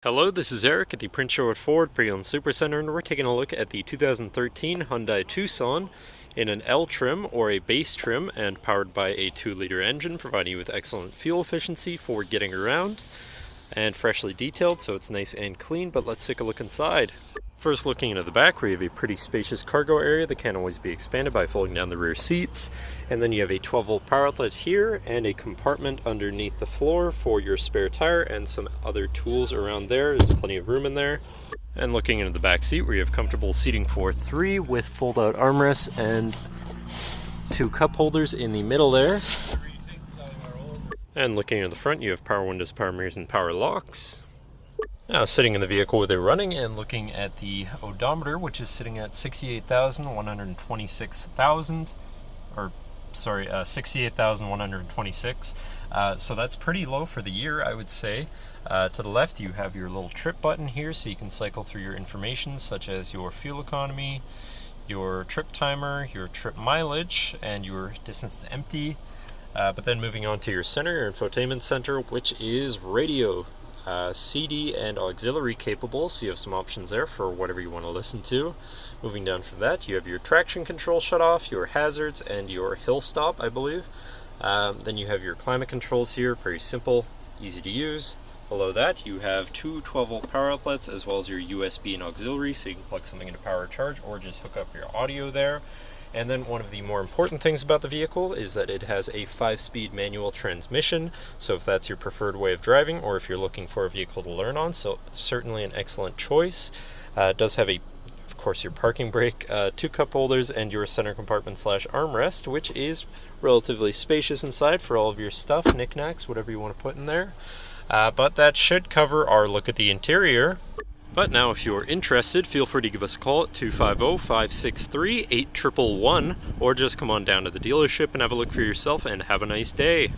Hello, this is Eric at the Print Show at Ford Pre-Owned Supercentre, and we're taking a look at the 2013 Hyundai Tucson in an L trim or a base trim and powered by a 2-liter engine, providing you with excellent fuel efficiency for getting around and freshly detailed, so it's nice and clean. But let's take a look inside. First, looking into the back, where you have a pretty spacious cargo area that can always be expanded by folding down the rear seats. And then you have a 12-volt power outlet here and a compartment underneath the floor for your spare tire and some other tools around there. There's plenty of room in there. And looking into the back seat, where you have comfortable seating for 3 with fold-out armrests and 2 cup holders in the middle there. And looking into the front, you have power windows, power mirrors, and power locks. Now, sitting in the vehicle with it running and looking at the odometer, which is sitting at 68,126. So that's pretty low for the year, I would say. To the left, you have your little trip button here, so you can cycle through your information, such as your fuel economy, your trip timer, your trip mileage, and your distance to empty. But then moving on to your center, your infotainment center, which is radio. CD and auxiliary capable, so you have some options there for whatever you want to listen to. Moving down from that, you have your traction control shut off, your hazards, and your hill stop, I believe. Then you have your climate controls here, very simple, easy to use. Below that, you have 2 12-volt power outlets as well as your USB and auxiliary, so you can plug something into power charge or just hook up your audio there. And then one of the more important things about the vehicle is that it has a 5-speed manual transmission, so if that's your preferred way of driving or if you're looking for a vehicle to learn on, so certainly an excellent choice. It does have of course, your parking brake, 2 cup holders, and your center compartment / armrest, which is relatively spacious inside for all of your stuff, knickknacks, whatever you want to put in there. But that should cover our look at the interior. But now, if you're interested, feel free to give us a call at 250-563-8111, or just come on down to the dealership and have a look for yourself, and have a nice day.